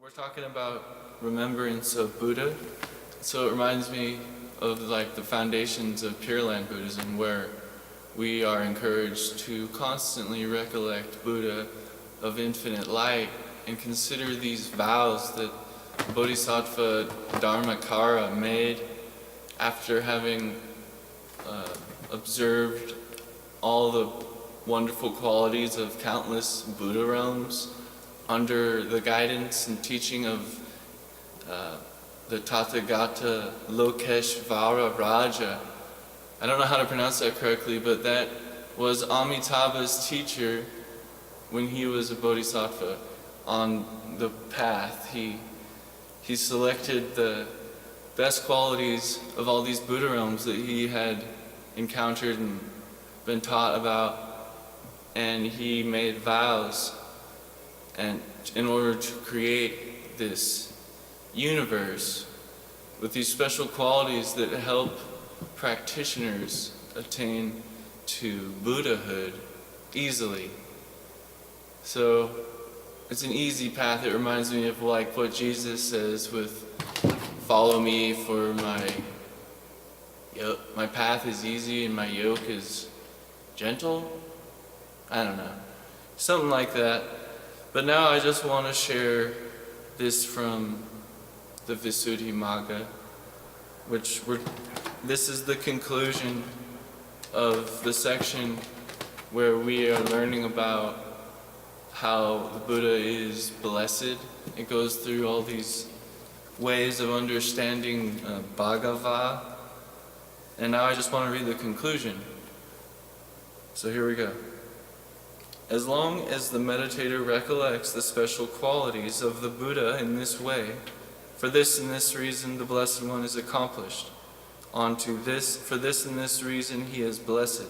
We're talking about remembrance of Buddha, so it reminds me of the foundations of Pure Land Buddhism, where we are encouraged to constantly recollect Buddha of infinite light and consider these vows that Bodhisattva Dharmakara made after having observed all the wonderful qualities of countless Buddha realms under the guidance and teaching of the Tathagata Lokeshvara Raja. I don't know how to pronounce that correctly, but that was Amitabha's teacher when he was a bodhisattva on the path. He selected the best qualities of all these Buddha realms that he had encountered and been taught about, and he made vows and in order to create this universe with these special qualities that help practitioners attain to Buddhahood easily. So it's an easy path. It reminds me of what Jesus says with follow me, for my path is easy and my yoke is gentle. I don't know, something like that. But now I just want to share this from the Visuddhi Magga, this is the conclusion of the section where we are learning about how the Buddha is blessed. It goes through all these ways of understanding Bhagava, and now I just want to read the conclusion. So here we go. As long as the meditator recollects the special qualities of the Buddha in this way, for this and this reason the Blessed One is accomplished. For this and this reason he is blessed.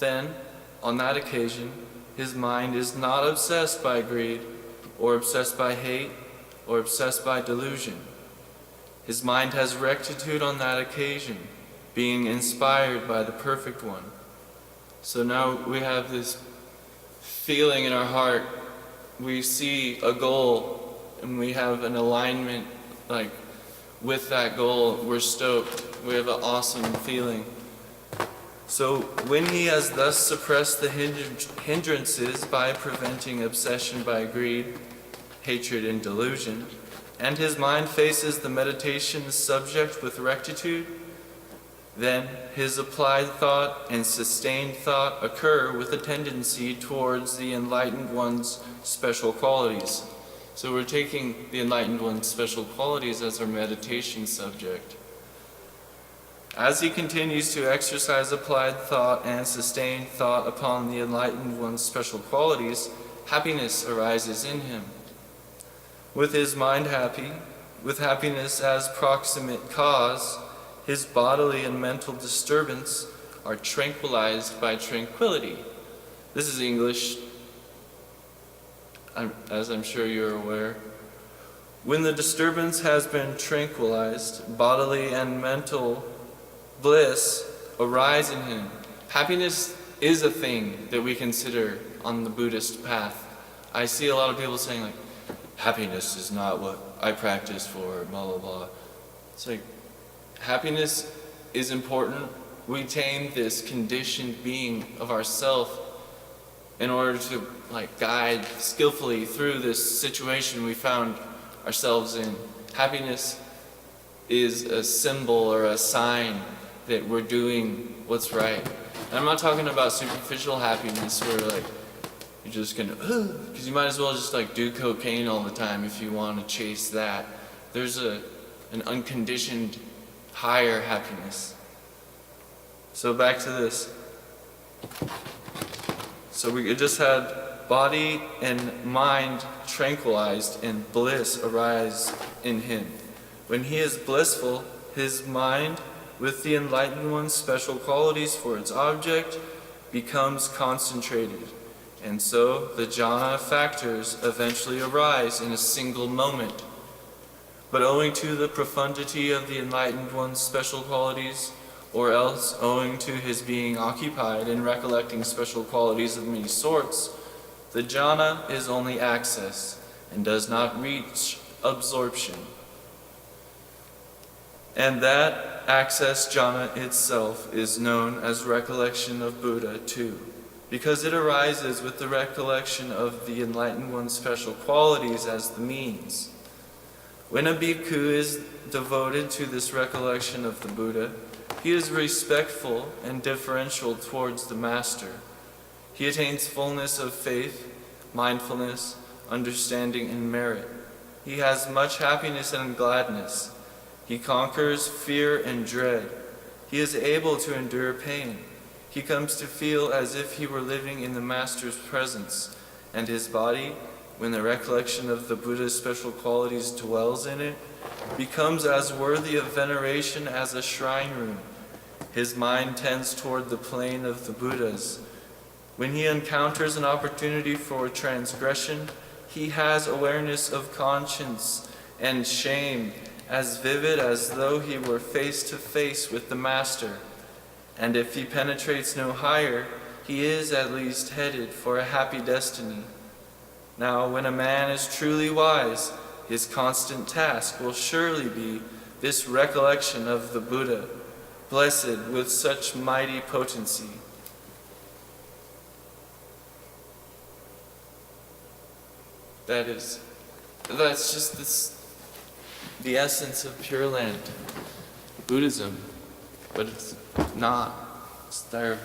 Then, on that occasion, his mind is not obsessed by greed, or obsessed by hate, or obsessed by delusion. His mind has rectitude on that occasion, being inspired by the Perfect One. So now we have this feeling in our heart. We see a goal and we have an alignment with that goal. We're stoked. We have an awesome feeling. So when he has thus suppressed the hindrances by preventing obsession by greed, hatred, and delusion, and his mind faces the meditation subject with rectitude, then his applied thought and sustained thought occur with a tendency towards the Enlightened One's special qualities. So we're taking the Enlightened One's special qualities as our meditation subject. As he continues to exercise applied thought and sustained thought upon the Enlightened One's special qualities, happiness arises in him. With his mind happy, with happiness as proximate cause, his bodily and mental disturbance are tranquilized by tranquility. This is English, as I'm sure you're aware. When the disturbance has been tranquilized, bodily and mental bliss arise in him. Happiness is a thing that we consider on the Buddhist path. I see a lot of people saying happiness is not what I practice for, blah blah blah. It's happiness is important. We tame this conditioned being of ourself in order to guide skillfully through this situation we found ourselves in. Happiness is a symbol or a sign that we're doing what's right. And I'm not talking about superficial happiness where you're just gonna, because you might as well just do cocaine all the time if you want to chase that. There's an unconditioned higher happiness. So back to this. So we just had body and mind tranquilized and bliss arise in him. When he is blissful, his mind, with the Enlightened One's special qualities for its object, becomes concentrated. And so the jhana factors eventually arise in a single moment. But owing to the profundity of the Enlightened One's special qualities, or else owing to his being occupied in recollecting special qualities of many sorts, the jhana is only access and does not reach absorption. And that access jhana itself is known as recollection of Buddha too, because it arises with the recollection of the enlightened one's special qualities as the means. When a bhikkhu is devoted to this recollection of the Buddha, he is respectful and deferential towards the Master. He attains fullness of faith, mindfulness, understanding, and merit. He has much happiness and gladness. He conquers fear and dread. He is able to endure pain. He comes to feel as if he were living in the Master's presence, and his body, when the recollection of the Buddha's special qualities dwells in it, becomes as worthy of veneration as a shrine room. His mind tends toward the plane of the Buddhas. When he encounters an opportunity for transgression, he has awareness of conscience and shame as vivid as though he were face to face with the Master. And if he penetrates no higher, he is at least headed for a happy destiny. Now, when a man is truly wise, his constant task will surely be this recollection of the Buddha, blessed with such mighty potency. That's just the essence of Pure Land Buddhism, but it's not. It's Theravada.